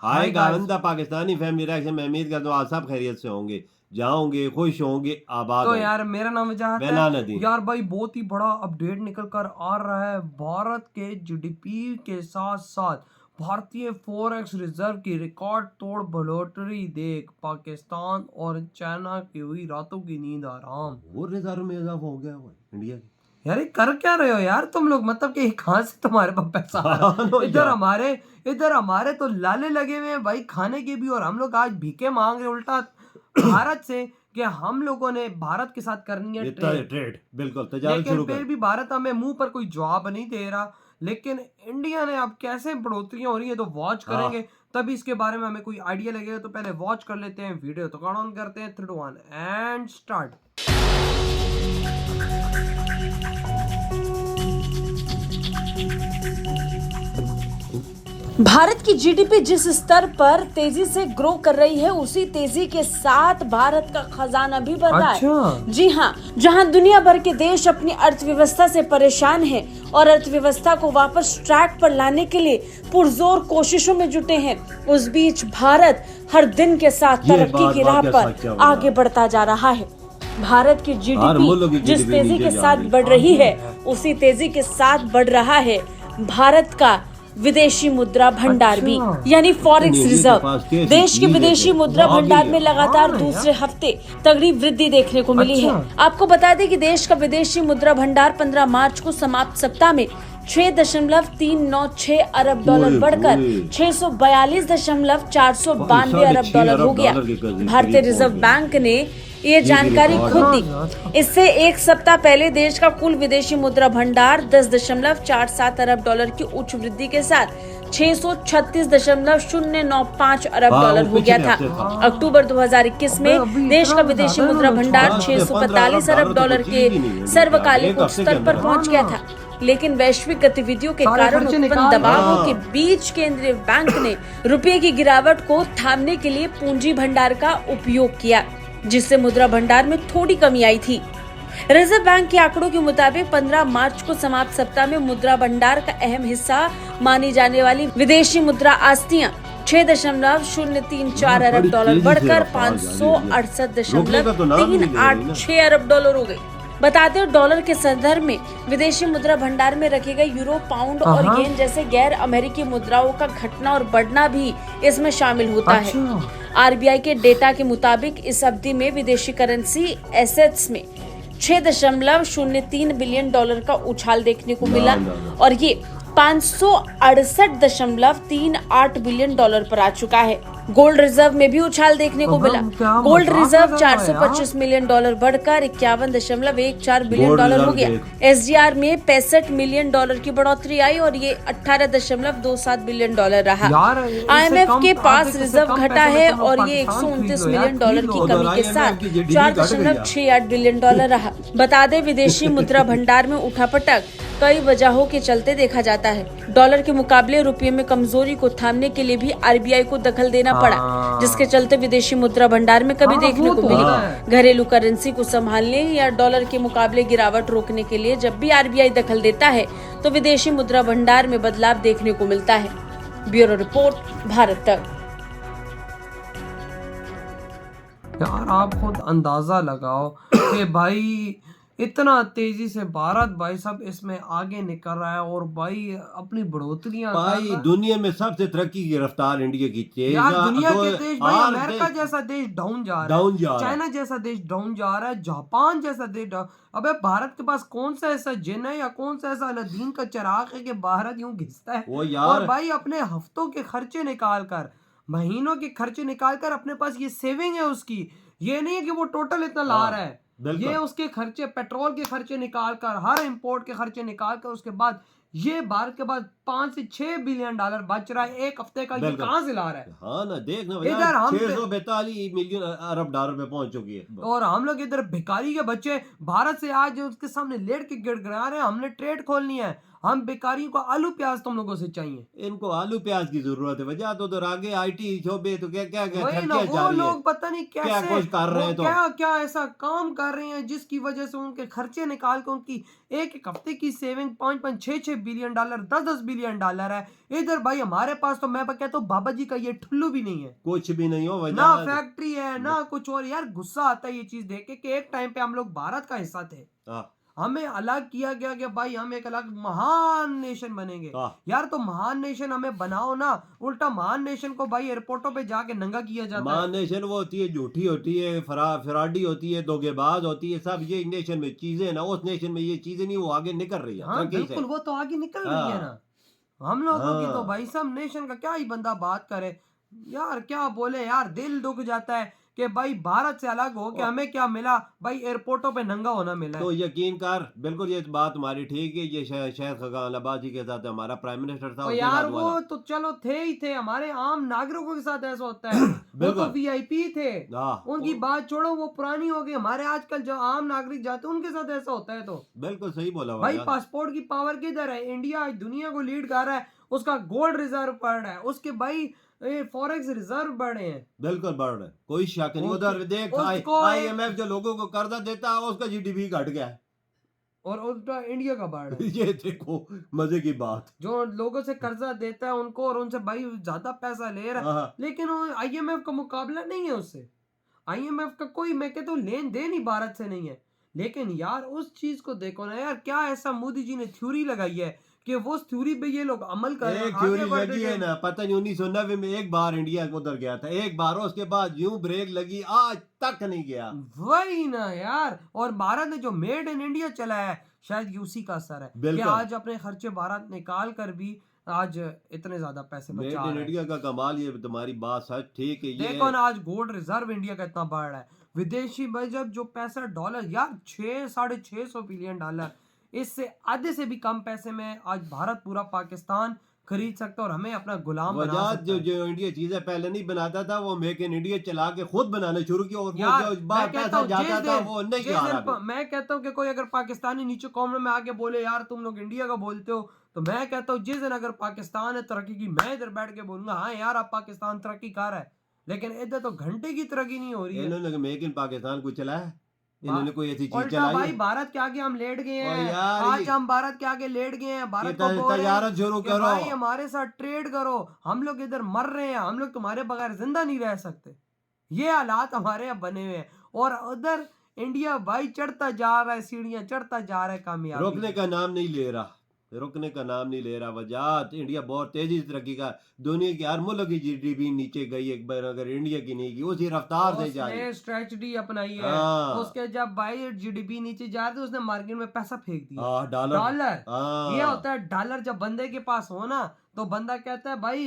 हाय hi guys. Guys, Pakistani family reaction में उम्मीद करता हूँ आप सब खैरियत से होंगे, जाओगे खुश होंगे, आबाद तो होंगे। यार मेरा नाम वजाहत मैं है। नानदीन। यार भाई बहुत ही बड़ा अपडेट निकल कर आ रहा है। भारत के जीडीपी के साथ साथ भारतीय फॉरेक्स रिजर्व की रिकॉर्ड तोड़ बढ़ोतरी देख पाकिस्तान और चाइना की हुई रातों की नींद आराम। और रिजर्व में इजाफा हो गया हुआ है इंडिया की। यार ये कर क्या रहे हो यार तुम लोग, मतलब कि कहाँ से तुम्हारे पास पैसा आ हाँ रहा नो है? यार। इधर हमारे तो लाले लगे हुए हैं भाई खाने के भी, और हम लोग आज भीखे मांग रहे उल्टा भारत से कि हम लोगों ने भारत के साथ करनी है ये ट्रेड। ट्रेड बिल्कुल तजारत लेकिन शुरू फिर कर। भी भारत हमें मुंह पर कोई जवाब नहीं दे रहा। लेकिन इंडिया ने अब कैसे बढ़ोतरियां हो रही है तो वॉच करेंगे, हाँ। तभी इसके बारे में हमें कोई आइडिया लगेगा। तो पहले वॉच कर लेते हैं वीडियो, तो काउंट ऑन करते हैं 3 2 1 एंड स्टार्ट। भारत की जीडीपी जिस स्तर पर तेजी से ग्रो कर रही है, उसी तेजी के साथ भारत का खजाना भी बढ़ रहा है। जी हाँ, जहां दुनिया भर के देश अपनी अर्थव्यवस्था से परेशान हैं और अर्थव्यवस्था को वापस ट्रैक पर लाने के लिए पुरजोर कोशिशों में जुटे हैं, उस बीच भारत हर दिन के साथ तरक्की की राह पर आगे बढ़ता जा रहा है। भारत की जीडीपी जिस तेजी के साथ बढ़ रही है, उसी तेजी के साथ बढ़ रहा है भारत का विदेशी मुद्रा भंडार भी, यानी फॉरेक्स रिजर्व। देश के विदेशी मुद्रा भंडार में लगातार दूसरे हफ्ते तगड़ी वृद्धि देखने को मिली है। आपको बता दें कि देश का विदेशी मुद्रा भंडार 15 मार्च को समाप्त सप्ताह में 6.396 अरब डॉलर बढ़कर 642.492 अरब डॉलर हो गया। भारतीय रिजर्व बैंक ने ये जानकारी खुद दी। इससे एक सप्ताह पहले देश का कुल विदेशी मुद्रा भंडार 10.47 अरब डॉलर की उच्च वृद्धि के साथ 636.095 अरब डॉलर हो गया था। अक्टूबर 2021 में देश का विदेशी मुद्रा भंडार 645 अरब डॉलर के सर्वकालिक उच्च स्तर पर पहुंच गया था। लेकिन वैश्विक गतिविधियों के कारण उत्पन्न दबावों के बीच केंद्रीय बैंक ने रुपये की गिरावट को थामने के लिए पूंजी भंडार का उपयोग किया, जिससे मुद्रा भंडार में थोड़ी कमी आई थी। रिजर्व बैंक के आंकड़ों के मुताबिक 15 मार्च को समाप्त सप्ताह में मुद्रा भंडार का अहम हिस्सा मानी जाने वाली विदेशी मुद्रा आस्तियां 6.034 अरब डॉलर बढ़कर 568.386 अरब डॉलर हो गई। बताते हैं डॉलर के संदर्भ में विदेशी मुद्रा भंडार में रखे गए यूरो, पाउंड और येन जैसे गैर अमेरिकी मुद्राओं का घटना और बढ़ना भी इसमें शामिल होता है। आरबीआई के डेटा के मुताबिक इस अवधि में विदेशी करेंसी एसेट्स में 6.03 बिलियन डॉलर का उछाल देखने को मिला और ये 568.38 बिलियन डॉलर पर आ चुका है। गोल्ड रिजर्व में भी उछाल देखने को मिला। गोल्ड रिजर्व 425 मिलियन डॉलर बढ़कर 51.14 बिलियन डॉलर हो गया। एसडीआर में 65 मिलियन डॉलर की बढ़ोतरी आई और ये 18.27 बिलियन डॉलर रहा। आईएमएफ के पास रिजर्व घटा है और ये 129 मिलियन डॉलर की कमी के साथ 4.68 बिलियन डॉलर रहा। बता दें विदेशी मुद्रा भंडार में उठापटक कई वजहों के चलते देखा जाता है। डॉलर के मुकाबले रुपये में कमजोरी को थामने के लिए भी आरबीआई को दखल देना पड़ा, जिसके चलते विदेशी मुद्रा भंडार में कमी देखने को मिली। घरेलू करेंसी को संभालने या डॉलर के मुकाबले गिरावट रोकने के लिए जब भी आरबीआई दखल देता है तो विदेशी मुद्रा भंडार में बदलाव देखने को मिलता है। ब्यूरो रिपोर्ट, भारत तक। यार आप खुद अंदाजा लगाओ कि भाई इतना तेजी से भारत भाई सब इसमें आगे निकल रहा है और भाई अपनी बढ़ोतरियां भाई दुनिया में सबसे तरक्की की रफ्तार इंडिया की तेज। यार दुनिया के देश भाई, अमेरिका जैसा देश डाउन जा रहा है, चाइना जैसा देश डाउन जा रहा है, जापान जैसा देश अबे भारत के पास कौन सा ऐसा जिन है या कौन सा ऐसा अलादीन का चिराग है कि भारत यूं घिसता है और भाई अपने हफ्तों के खर्चे निकाल कर, महीनों के खर्चे निकाल कर अपने पास ये सेविंग है उसकी। ये नहीं है कि वो टोटल इतना ला रहा है, ये उसके खर्चे, पेट्रोल के खर्चे निकाल कर, हर इंपोर्ट के खर्चे निकाल कर, उसके बाद ये भारत के बाद 5 से 6 बिलियन डॉलर बच रहा है एक हफ्ते का। ये कहां से ला रहा है? हाँ ना, देखना इधर हम 642 मिलियन अरब डॉलर पे पहुंच चुकी है और हम लोग इधर भिखारी के बच्चे भारत से आज उसके सामने लेट के गिड़गिड़ा रहे हैं। हमने ट्रेड खोलनी है, हम बेकारियों को आलू प्याज तुम लोगों से चाहिए। इनको आलू प्याज की जरूरत है, वजह तो उधर आगे आईटी शोबे तो क्या क्या क्या वही ना, खर्चे वो जारी है, लोग पता नहीं क्या कैसे कुछ कर रहे वो हैं तो क्या क्या ऐसा काम कर रहे हैं जिसकी वजह से उनके खर्चे निकाल के उनकी एक हफ्ते की saving 5-5 6-6 billion dollar 10-10 billion dollar है। इधर भाई हमारे पास तो मैं कहता हूँ बाबा जी का ये ठुल्लू भी नहीं है, कुछ भी नहीं हो ना वजह। फैक्ट्री है ना कुछ और। यार गुस्सा आता है ये चीज देख के कि एक टाइम पे हम लोग भारत का हिस्सा थे, हाँ, हमें अलग किया गया कि भाई हम एक अलग महान नेशन बनेंगे। हाँ। यार तो महान नेशन हमें बनाओ ना, उल्टा महान नेशन को भाई एयरपोर्टों पे जाके नंगा किया जाता है। मान नेशन वो होती है, झूठी होती है, फराडी होती है, धोखेबाज होती है, सब ये नेशन में चीजें ना, उस नेशन में ये चीजें नहीं, वो आगे निकल रही है हाँ तरक्की से। बिल्कुल, वो तो आगे निकल रही है हाँ, ना। हम लोगों की तो हाँ। भाई सब नेशन का क्या ही बंदा बात करे। यार क्या बोले यार, दिल दुख जाता है कि भाई भारत से अलग हो के हमें क्या मिला, भाई एयरपोर्टों पे नंगा होना मिला है। तो यकीन कर, बिल्कुल ये बात तुम्हारी ठीक है। ये शायद खगान अब्बासी के साथ हमारा प्राइम मिनिस्टर था, और उसके यार साथ वो वाला। तो चलो थे ही थे, हमारे आम नागरिकों के साथ ऐसा होता है। वो तो बिल्कुल। वीआईपी थे, हाँ, उनकी बात छोड़ो, वो पुरानी हो गई। हमारे आजकल जो आम नागरिक जाते हैं उनके साथ ऐसा होता है। तो बिल्कुल सही बोला भाई यार। पासपोर्ट की पावर किधर है? इंडिया आज दुनिया को लीड कर रहा है, उसका गोल्ड रिजर्व बढ़ रहा है, उसके भाई फॉरेक्स रिजर्व बढ़े हैं। बिल्कुल बढ़ रहा है, कोई शक नहीं। उधर देख, उसको आईएमएफ जो लोगों को कर्जा देता है उसका जीडीपी घट गया है। और उल्टा इंडिया का बढ़ रहा है। ये देखो मजे की बात। जो लोगों से कर्जा देता है उनको और उनसे भाई ज्यादा पैसा ले रहा है, हाँ, लेकिन आईएमएफ का मुकाबला नहीं है उससे। आईएमएफ का कोई, मैं कहता हूँ, लेन देन ही भारत से नहीं है। लेकिन यार उस चीज को देखो ना यार, क्या ऐसा मोदी जी ने थ्योरी लगाई है कि वो थ्योरी पे ये लोग अमल कर रहे हैं, एक आगे थ्योरी बढ़ लगी रहे है हैं। ना, पता नहीं 1990 में एक बार इंडिया उधर गया था, एक बार, उसके बाद यूं ब्रेक लगी, आज तक नहीं गया। वही ना यार, और भारत ने जो मेड इन इंडिया चलाया है, शायद उसी का असर है कि बिल्कुल। आज अपने खर्चे भारत निकाल कर भी आज इतने ज्यादा पैसे मेड बचा इन रहा है। इंडिया का कमाल, ये तुम्हारी बात सच ठीक है। ये देखो ना आज गोल्ड रिजर्व इंडिया का इतना बढ़ रहा है, विदेशी बजट जो पैसा डॉलर यार 6-650 बिलियन डॉलर, इससे आधे से भी कम पैसे में आज भारत पूरा पाकिस्तान खरीद सकता है और हमें अपना गुलाम बना वजह सकता जो है। जो इंडिया चीजें पहले नहीं बनाता था, वो मेक इन इंडिया चला के खुद बनाना शुरू किया, और वो यार जो मैं बाहर कहता पैसा हूँ जाता था वो नहीं जिस आ दिन रहा। मैं कहता हूँ कि कोई अगर पाकिस्तानी नीचे कॉमेंट में आके बोले यार तुम लोग इंडिया का बोलते हो, तो मैं कहता हूँ जिस दिन अगर पाकिस्तान है तरक्की की, मैं इधर बैठ के बोलूंगा हाँ यार अब पाकिस्तान तरक्की कर रहा है, लेकिन इधर तो घंटे की तरक्की नहीं हो रही है। इन्होंने मेक इन पाकिस्तान को चलाया, इन्होंने कोई ऐसी चीज उल्टा चलाई भाई है? भारत के आगे हम लेट गए और हैं। यार आज ये- हम भारत के आगे लेट गए हैं, भारत को बोल रहे तजारत शुरू हैं कि करो। भाई हमारे साथ ट्रेड करो, हम लोग इधर मर रहे हैं, हम लोग तुम्हारे बगैर जिंदा नहीं रह सकते। ये हालात हमारे यहाँ बने हुए हैं, और उधर इंडिया भाई चढ़ता जा रहा है, सीढ़ियां चढ़ता जा रहा है कामयाबी। रुकने का नाम नहीं ले रहा, रुकने का नाम नहीं ले रहा। वजह इंडिया बहुत तेजी से तरक्की का, दुनिया की हर मुल्क की जीडीपी नीचे गई एक बार, अगर इंडिया की नहीं गई, उसी रफ्तार से जा रही। उसने स्ट्रेटजी अपनाई है। हाँ। उसके जब भाई जीडीपी नीचे जा रही, उसने मार्केट में पैसा फेंक दिया। हाँ, डॉलर। डॉलर हाँ। ये होता है, डॉलर जब बंदे के पास हो ना तो बंदा कहता है भाई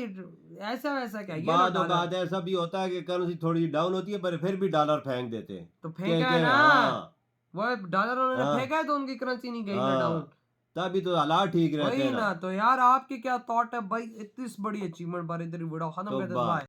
ऐसा वैसा क्या, ये लो बाद डॉलर। औकात ऐसा भी होता है कि करेंसी थोड़ी डाउन होती है, पर फिर भी डॉलर फेंक देते हैं। तो फेंका है ना, हाँ, वो डॉलर उन्होंने हाँ। फेंका है तो उनकी करेंसी नहीं गई ना हाँ, डाउन। तभी तो हालात ठीक रहते वही हैं ना। तो यार आपकी क्या थॉट है भाई इतनी बड़ी अचीवमेंट पर? इधर वीडियो खत्म तो कर देते, बाय। बाय।